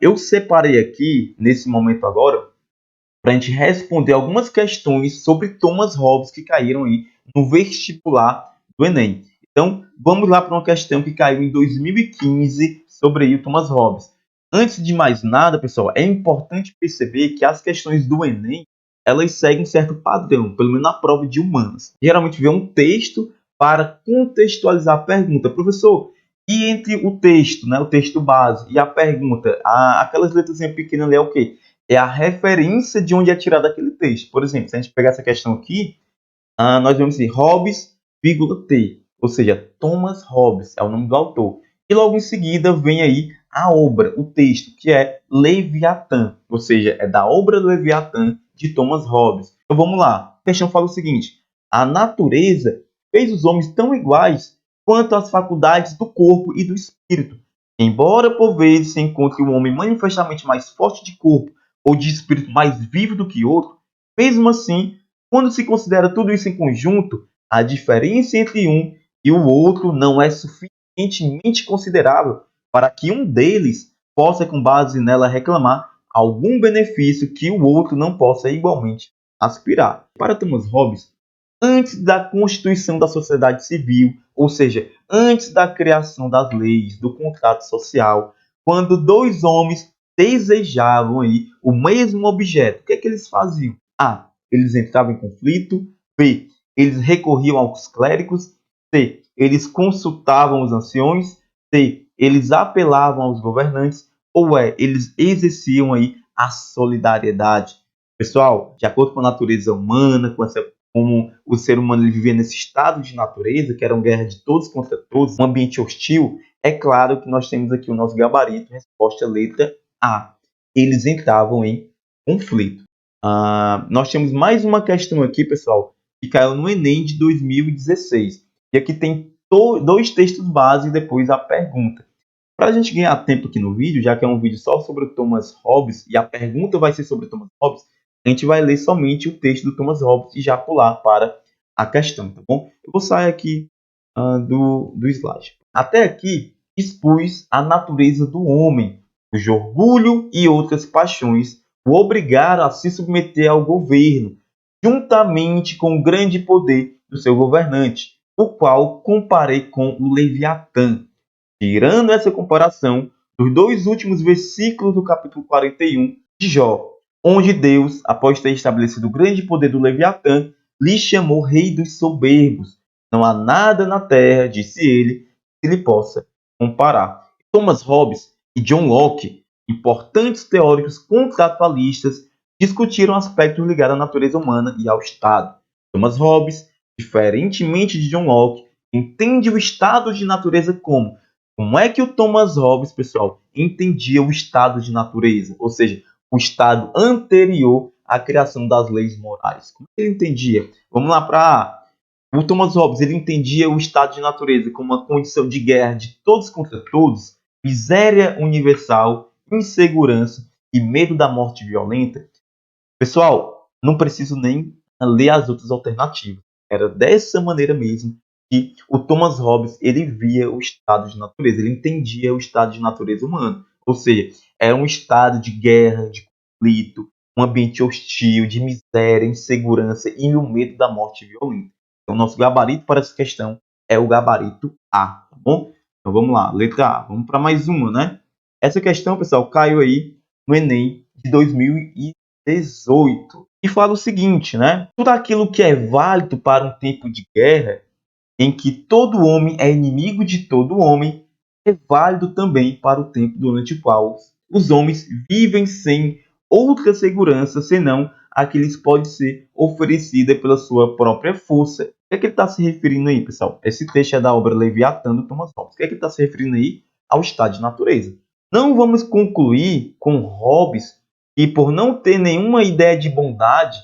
eu separei aqui, nesse momento agora, para a gente responder algumas questões sobre Thomas Hobbes que caíram aí no vestibular do Enem. Então, vamos lá para uma questão que caiu em 2015 sobre aí o Thomas Hobbes. Antes de mais nada, pessoal, é importante perceber que as questões do Enem, elas seguem um certo padrão, pelo menos na prova de humanas. Geralmente vem um texto para contextualizar a pergunta. Professor, e entre o texto, né, o texto base e a pergunta, aquelas letras pequenas ali é o quê? É a referência de onde é tirado aquele texto. Por exemplo, se a gente pegar essa questão aqui, nós vamos dizer Hobbes, vírgula T, ou seja, Thomas Hobbes é o nome do autor. E logo em seguida vem aí a obra, o texto, que é Leviatã, ou seja, é da obra Leviatã de Thomas Hobbes. Então vamos lá, a questão fala o seguinte: a natureza fez os homens tão iguais quanto as faculdades do corpo e do espírito. Embora por vezes se encontre um homem manifestamente mais forte de corpo ou de espírito mais vivo do que outro, mesmo assim, quando se considera tudo isso em conjunto, a diferença entre um e o outro não é suficientemente considerável para que um deles possa, com base nela, reclamar algum benefício que o outro não possa igualmente aspirar. Para Thomas Hobbes, antes da constituição da sociedade civil, ou seja, antes da criação das leis, do contrato social, quando dois homens desejavam aí o mesmo objeto, o que é que eles faziam? A. Eles entravam em conflito. B. Eles recorriam aos clérigos. C. Eles consultavam os anciões. D. Eles apelavam aos governantes. Ou eles exerciam aí a solidariedade. Pessoal, de acordo com a natureza humana, como o ser humano ele vivia nesse estado de natureza, que era uma guerra de todos contra todos, um ambiente hostil, é claro que nós temos aqui o nosso gabarito, resposta letra A. Eles entravam em conflito. Nós temos mais uma questão aqui, pessoal, que caiu no Enem de 2016. E aqui tem dois textos base e depois a pergunta. Para a gente ganhar tempo aqui no vídeo, já que é um vídeo só sobre o Thomas Hobbes e a pergunta vai ser sobre o Thomas Hobbes, a gente vai ler somente o texto do Thomas Hobbes e já pular para a questão, tá bom? Eu vou sair aqui do slide. Até aqui, expus a natureza do homem, cujo orgulho e outras paixões o obrigaram a se submeter ao governo, juntamente com o grande poder do seu governante, o qual comparei com o Leviatã. Tirando essa comparação dos dois últimos versículos do capítulo 41 de Jó, onde Deus, após ter estabelecido o grande poder do Leviatã, lhe chamou rei dos soberbos. Não há nada na terra, disse ele, que lhe possa comparar. Thomas Hobbes e John Locke, importantes teóricos contratualistas, discutiram aspectos ligados à natureza humana e ao Estado. Thomas Hobbes, diferentemente de John Locke, entende o estado de natureza como é que o Thomas Hobbes, pessoal, entendia o estado de natureza? Ou seja, o estado anterior à criação das leis morais. Como ele entendia? Vamos lá para o Thomas Hobbes. Ele entendia o estado de natureza como uma condição de guerra de todos contra todos, miséria universal, insegurança e medo da morte violenta. Pessoal, não preciso nem ler as outras alternativas. Era dessa maneira mesmo que o Thomas Hobbes ele via o estado de natureza, ele entendia o estado de natureza humano. Ou seja, era um estado de guerra, de conflito, um ambiente hostil, de miséria, insegurança e o medo da morte violenta. Então, nosso gabarito para essa questão é o gabarito A, tá bom? Então, vamos lá, letra A. Vamos para mais uma, né? Essa questão, pessoal, caiu aí no Enem de 2018. E fala o seguinte, né? Tudo aquilo que é válido para um tempo de guerra, em que todo homem é inimigo de todo homem, é válido também para o tempo durante o qual os homens vivem sem outra segurança senão a que lhes pode ser oferecida pela sua própria força. O que é que ele está se referindo aí, pessoal? Esse texto é da obra Leviatã, do Thomas Hobbes. O que é que ele está se referindo aí? Ao estado de natureza. Não vamos concluir com Hobbes que, por não ter nenhuma ideia de bondade,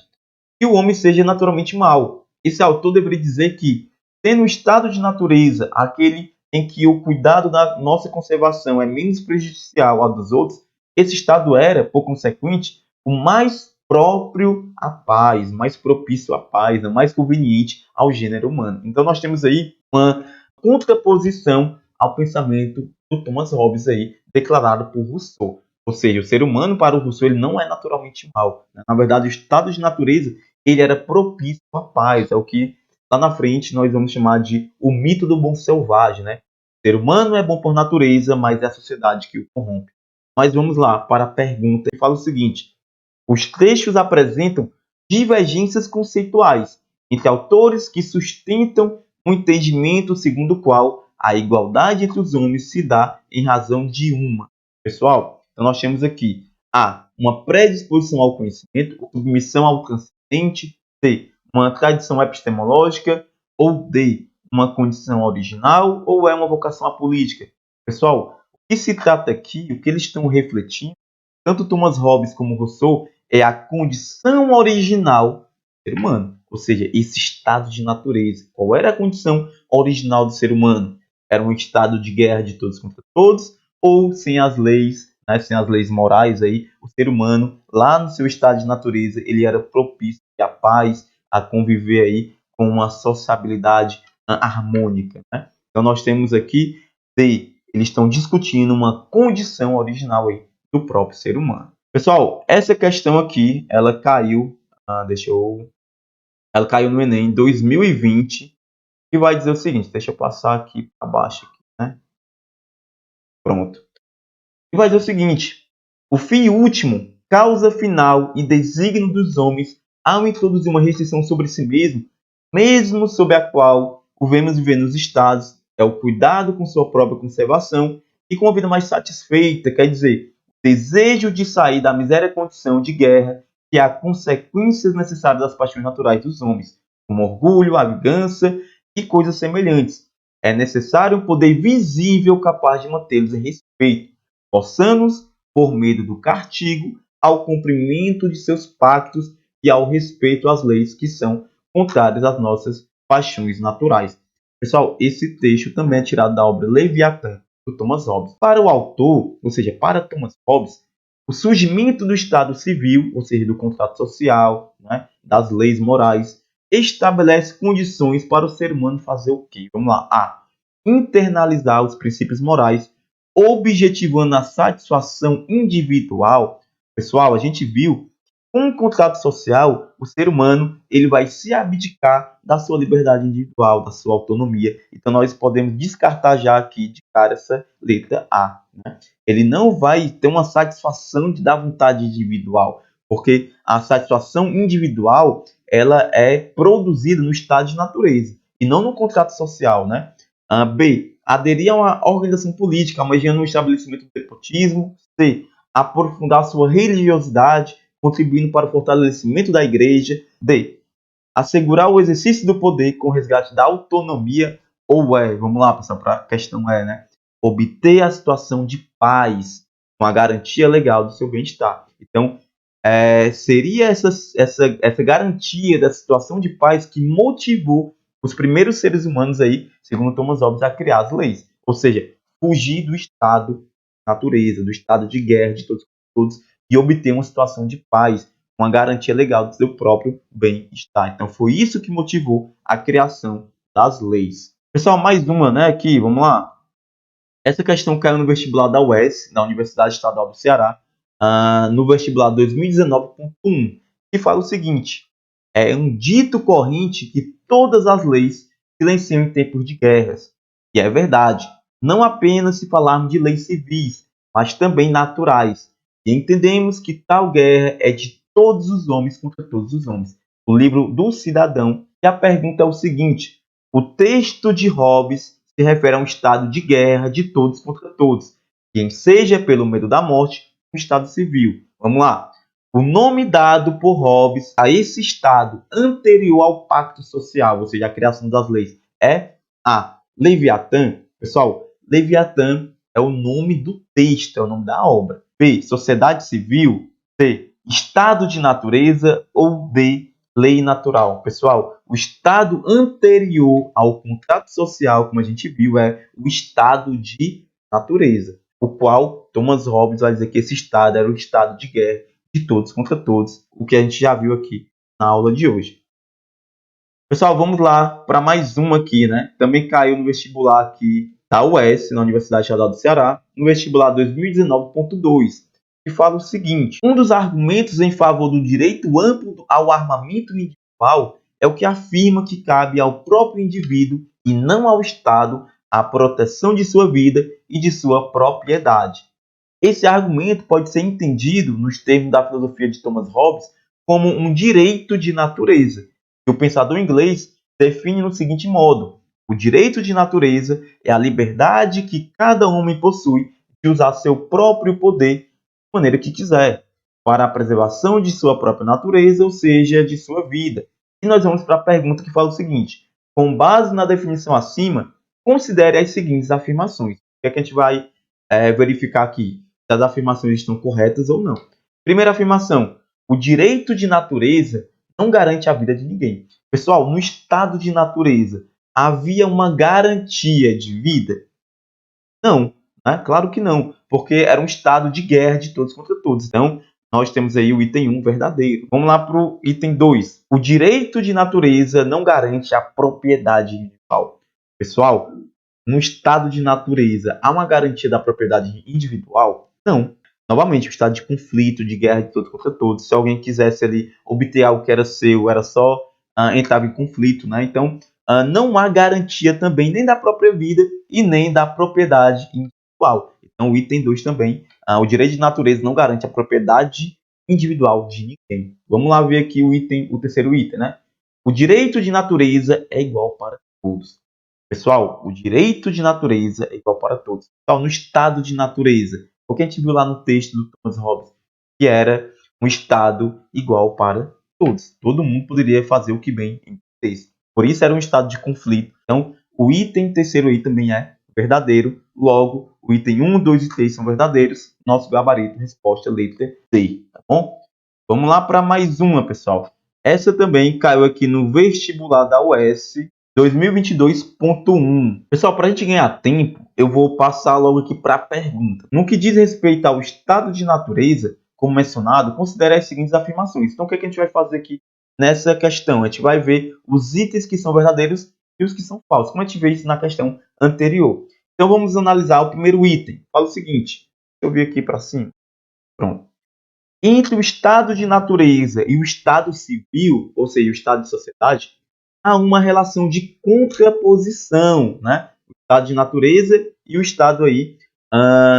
que o homem seja naturalmente mau. Esse autor deveria dizer que, tendo o estado de natureza, aquele em que o cuidado da nossa conservação é menos prejudicial ao dos outros, esse estado era, por consequente, o mais próprio à paz, mais propício à paz, mais conveniente ao gênero humano. Então nós temos aí uma contraposição ao pensamento do Thomas Hobbes aí, declarado por Rousseau. Ou seja, o ser humano, para o Rousseau, ele não é naturalmente mal, né? Na verdade, o estado de natureza, ele era propício à paz. É o que lá na frente nós vamos chamar de o mito do bom selvagem, né? O ser humano é bom por natureza, mas é a sociedade que o corrompe. Mas vamos lá para a pergunta e fala o seguinte: os textos apresentam divergências conceituais entre autores que sustentam um entendimento segundo o qual a igualdade entre os homens se dá em razão de uma. Pessoal, então nós temos aqui A, uma predisposição ao conhecimento, submissão ao transcendente, C, uma tradição epistemológica, ou D, uma condição original, ou é uma vocação à política. Pessoal, o que se trata aqui, o que eles estão refletindo, tanto Thomas Hobbes como Rousseau, é a condição original do ser humano, ou seja, esse estado de natureza. Qual era a condição original do ser humano? Era um estado de guerra de todos contra todos, ou sem as leis, né, sem as leis morais aí, o ser humano, lá no seu estado de natureza, ele era propício à paz, a conviver aí com uma sociabilidade harmônica, né? Então nós temos aqui eles estão discutindo uma condição original aí do próprio ser humano. Pessoal, essa questão aqui, ela caiu, ela caiu no Enem em 2020 e vai dizer o seguinte, deixa eu passar aqui para baixo, aqui, né? Pronto. E vai dizer o seguinte: o fim último, causa final e desígnio dos homens ao introduzir uma restrição sobre si mesmo, mesmo sob a qual o vemos viver nos estados, é o cuidado com sua própria conservação e com uma vida mais satisfeita, quer dizer, o desejo de sair da miséria condição de guerra que é a consequências necessárias das paixões naturais dos homens, como orgulho, a vingança e coisas semelhantes. É necessário um poder visível capaz de mantê-los em respeito, forçando-os, por medo do castigo, ao cumprimento de seus pactos e ao respeito às leis que são contrárias às nossas paixões naturais. Pessoal, esse texto também é tirado da obra Leviatã, do Thomas Hobbes. Para o autor, ou seja, para Thomas Hobbes, o surgimento do Estado civil, ou seja, do contrato social, né, das leis morais, estabelece condições para o ser humano fazer o quê? Vamos lá. A. Internalizar os princípios morais, objetivando a satisfação individual. Pessoal, a gente viu com o contrato social, o ser humano ele vai se abdicar da sua liberdade individual, da sua autonomia. Então, nós podemos descartar já aqui de cara essa letra A, né? Ele não vai ter uma satisfação de dar vontade individual, porque a satisfação individual ela é produzida no estado de natureza e não no contrato social, né? B. Aderir a uma organização política, almejando um estabelecimento do nepotismo. C. Aprofundar sua religiosidade, contribuindo para o fortalecimento da igreja. D. Assegurar o exercício do poder com o resgate da autonomia. Ou vamos lá, pessoal, para a questão né? Obter a situação de paz, com a garantia legal do seu bem-estar. Então, seria essa garantia da situação de paz que motivou os primeiros seres humanos aí, segundo Thomas Hobbes, a criar as leis. Ou seja, fugir do estado de natureza, do estado de guerra de todos e obter uma situação de paz, uma garantia legal do seu próprio bem-estar. Então, foi isso que motivou a criação das leis. Pessoal, mais uma, né, aqui, vamos lá. Essa questão caiu no vestibular da UES, da Universidade Estadual do Ceará, no vestibular 2019.1, que fala o seguinte: é um dito corrente que todas as leis silenciam em tempos de guerras. E é verdade, não apenas se falarmos de leis civis, mas também naturais. E entendemos que tal guerra é de todos os homens contra todos os homens. O livro do cidadão. E a pergunta é o seguinte: o texto de Hobbes se refere a um estado de guerra de todos contra todos, quem seja pelo medo da morte, um estado civil. Vamos lá. O nome dado por Hobbes a esse estado anterior ao pacto social, ou seja, a criação das leis, é A. Leviatã. Pessoal, Leviatã é o nome do texto, é o nome da obra. B. Sociedade civil. C. Estado de natureza. Ou D. Lei natural. Pessoal, o estado anterior ao contrato social, como a gente viu, é o estado de natureza, o qual Thomas Hobbes vai dizer que esse estado era o estado de guerra de todos contra todos, o que a gente já viu aqui na aula de hoje. Pessoal, vamos lá para mais uma aqui, né? Também caiu no vestibular aqui da UES, na Universidade Estadual do Ceará, no vestibular 2019.2. que fala o seguinte: um dos argumentos em favor do direito amplo ao armamento individual é o que afirma que cabe ao próprio indivíduo e não ao Estado a proteção de sua vida e de sua propriedade. Esse argumento pode ser entendido, nos termos da filosofia de Thomas Hobbes, como um direito de natureza, que o pensador inglês define no seguinte modo: o direito de natureza é a liberdade que cada homem possui de usar seu próprio poder de maneira que quiser, para a preservação de sua própria natureza, ou seja, de sua vida. E nós vamos para a pergunta que fala o seguinte: com base na definição acima, considere as seguintes afirmações. O que é que a gente vai verificar aqui? Se as afirmações estão corretas ou não. Primeira afirmação: o direito de natureza não garante a vida de ninguém. Pessoal, no estado de natureza, havia uma garantia de vida? Não, né? Claro que não, porque era um estado de guerra de todos contra todos. Então, nós temos aí o item 1 verdadeiro. Vamos lá para o item 2. O direito de natureza não garante a propriedade individual. Pessoal, no estado de natureza, há uma garantia da propriedade individual? Não. Novamente, o estado de conflito, de guerra de todos contra todos. Se alguém quisesse ali obter algo que era seu, era só entrava em conflito, né? Então, não há garantia também nem da própria vida e nem da propriedade individual. Então, o item 2 também, o direito de natureza não garante a propriedade individual de ninguém. Vamos lá ver aqui o terceiro item, né? O direito de natureza é igual para todos. Pessoal, o direito de natureza é igual para todos. Pessoal, no estado de natureza, o que a gente viu lá no texto do Thomas Hobbes, que era um estado igual para todos. Todo mundo poderia fazer o que bem entendesse. Por isso era um estado de conflito. Então, o item terceiro aí também é verdadeiro. Logo, o item 1, 2 e 3 são verdadeiros. Nosso gabarito, resposta, letra C. Tá bom? Vamos lá para mais uma, pessoal. Essa também caiu aqui no vestibular da UES 2022.1. Pessoal, para a gente ganhar tempo, eu vou passar logo aqui para a pergunta. No que diz respeito ao estado de natureza, como mencionado, considere as seguintes afirmações. Então, o que a gente vai fazer aqui nessa questão? A gente vai ver os itens que são verdadeiros e os que são falsos, como a gente fez isso na questão anterior. Então, vamos analisar o primeiro item. Fala o seguinte, deixa eu vir aqui para cima. Pronto. Entre o estado de natureza e o estado civil, ou seja, o estado de sociedade, há uma relação de contraposição, né? O estado de natureza e o estado aí,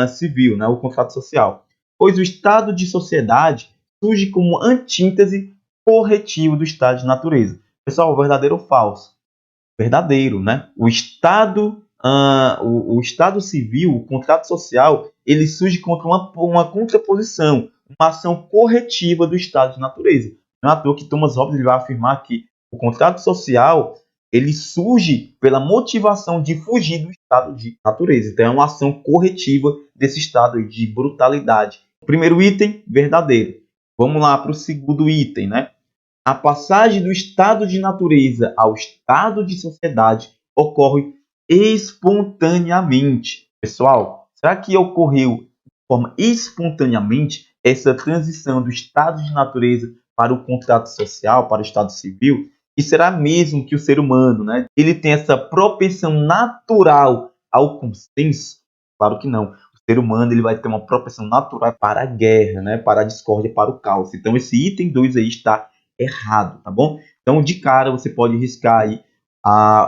civil, né? O contrato social. Pois o estado de sociedade surge como antítese corretivo do estado de natureza. Pessoal, verdadeiro ou falso? Verdadeiro, né? O estado civil, o contrato social, ele surge contra uma contraposição, uma ação corretiva do estado de natureza. Não é à toa que Thomas Hobbes ele vai afirmar que o contrato social ele surge pela motivação de fugir do estado de natureza. Então, é uma ação corretiva desse estado de brutalidade. O primeiro item, verdadeiro. Vamos lá para o segundo item, né? A passagem do estado de natureza ao estado de sociedade ocorre espontaneamente. Pessoal, será que ocorreu de forma espontaneamente essa transição do estado de natureza para o contrato social, para o estado civil? E será mesmo que o ser humano, né, ele tem essa propensão natural ao consenso? Claro que não. O ser humano ele vai ter uma propensão natural para a guerra, né, para a discórdia, para o caos. Então esse item 2 aí está errado, tá bom? Então, de cara, você pode riscar aí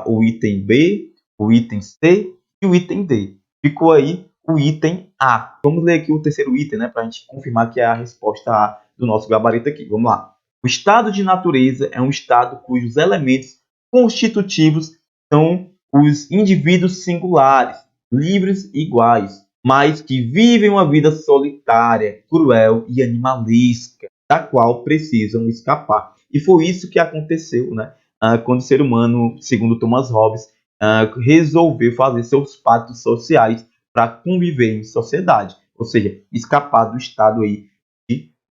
o item B, o item C e o item D. Ficou aí o item A. Vamos ler aqui o terceiro item, né, para a gente confirmar que é a resposta A do nosso gabarito aqui. Vamos lá. O estado de natureza é um estado cujos elementos constitutivos são os indivíduos singulares, livres e iguais, mas que vivem uma vida solitária, cruel e animalesca, da qual precisam escapar. E foi isso que aconteceu, né? Quando o ser humano, segundo Thomas Hobbes, resolveu fazer seus pactos sociais para conviver em sociedade, ou seja, escapar do estado aí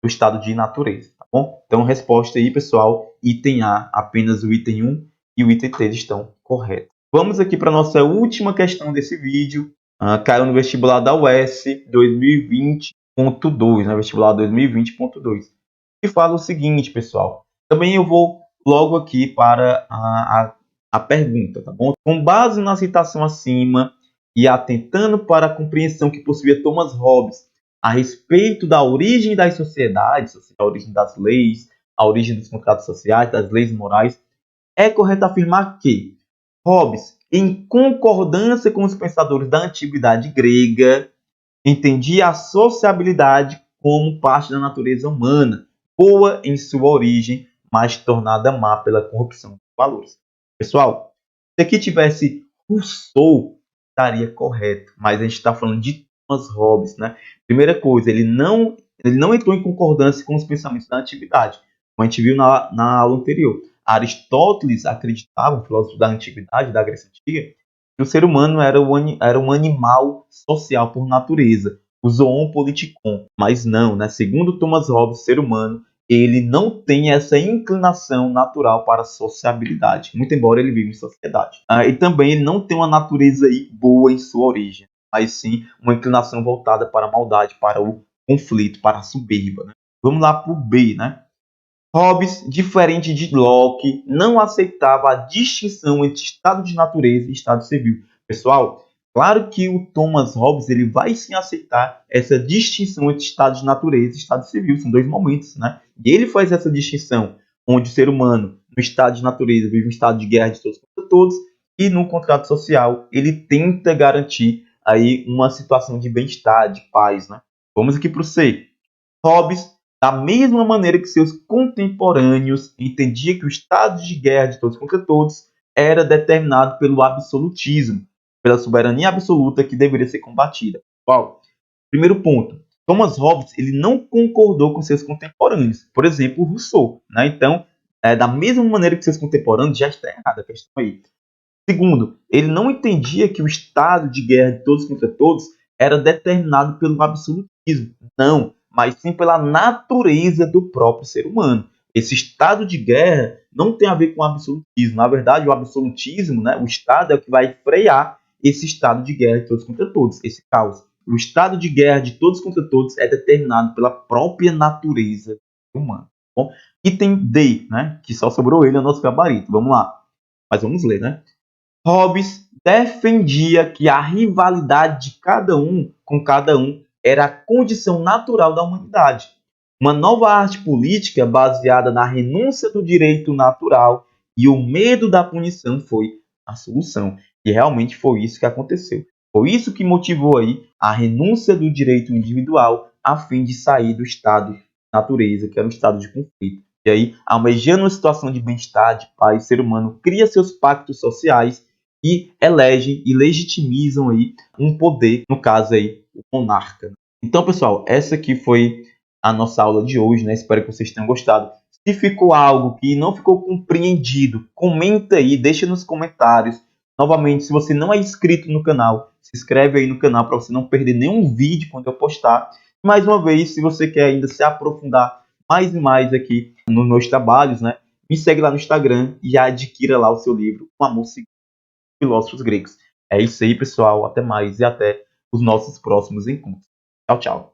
do estado de natureza, tá bom? Então, resposta aí, pessoal, item A, apenas o item 1 e o item 3 estão corretos. Vamos aqui para a nossa última questão desse vídeo. Caiu no vestibular da UES 2020.2, né? Vestibular 2020.2. E fala o seguinte, pessoal. Também eu vou logo aqui para a pergunta, tá bom? Com base na citação acima e atentando para a compreensão que possuía Thomas Hobbes a respeito da origem das sociedades, ou seja, a origem das leis, a origem dos contratos sociais, das leis morais, é correto afirmar que Hobbes, em concordância com os pensadores da antiguidade grega, entendia a sociabilidade como parte da natureza humana, boa em sua origem, mas tornada má pela corrupção dos valores. Pessoal, se aqui tivesse Rousseau, estaria correto, mas a gente está falando de Thomas Hobbes, né? Primeira coisa, ele não entrou em concordância com os pensamentos da antiguidade, como a gente viu na aula anterior. Aristóteles acreditava, um filósofo da antiguidade, da Grécia Antiga, que o ser humano era um animal social por natureza, o zoon politikon, mas não, né? Segundo Thomas Hobbes, o ser humano ele não tem essa inclinação natural para a sociabilidade, muito embora ele viva em sociedade. E também ele não tem uma natureza aí boa em sua origem, mas sim uma inclinação voltada para a maldade, para o conflito, para a soberba. Né? Vamos lá para o B, né? Hobbes, diferente de Locke, não aceitava a distinção entre estado de natureza e estado civil. Pessoal, claro que o Thomas Hobbes ele vai sim aceitar essa distinção entre estado de natureza e estado civil. São dois momentos, né? E ele faz essa distinção, onde o ser humano, no estado de natureza, vive um estado de guerra de todos contra todos, e no contrato social, ele tenta garantir aí uma situação de bem-estar, de paz, né? Vamos aqui para o C. Hobbes, da mesma maneira que seus contemporâneos, entendia que o estado de guerra de todos contra todos era determinado pelo absolutismo, pela soberania absoluta que deveria ser combatida. Bom, primeiro ponto. Thomas Hobbes ele não concordou com seus contemporâneos. Por exemplo, Rousseau. Né? Então, da mesma maneira que seus contemporâneos, já está errada a questão aí. Segundo, ele não entendia que o estado de guerra de todos contra todos era determinado pelo absolutismo. Não, mas sim pela natureza do próprio ser humano. Esse estado de guerra não tem a ver com o absolutismo. Na verdade, o absolutismo, né, o Estado é o que vai frear esse estado de guerra de todos contra todos, esse caos. O estado de guerra de todos contra todos é determinado pela própria natureza humana. Bom, item D, né, que só sobrou ele no nosso gabarito. Vamos lá. Mas vamos ler, né? Hobbes defendia que a rivalidade de cada um com cada um era a condição natural da humanidade. Uma nova arte política baseada na renúncia do direito natural e o medo da punição foi a solução. E realmente foi isso que aconteceu. Foi isso que motivou aí a renúncia do direito individual a fim de sair do estado de natureza, que era um estado de conflito. E aí, almejando uma situação de bem-estar, de paz, o ser humano cria seus pactos sociais e elegem e legitimizam aí um poder, no caso aí, o monarca. Então, pessoal, essa aqui foi a nossa aula de hoje, né? Espero que vocês tenham gostado. Se ficou algo que não ficou compreendido, comenta aí, deixa nos comentários. Novamente, se você não é inscrito no canal, se inscreve aí no canal para você não perder nenhum vídeo quando eu postar. Mais uma vez, se você quer ainda se aprofundar mais e mais aqui nos meus trabalhos, né? Me segue lá no Instagram e adquira lá o seu livro, O Amor Segundo Filósofos Gregos. É isso aí, pessoal. Até mais e até os nossos próximos encontros. Tchau, tchau.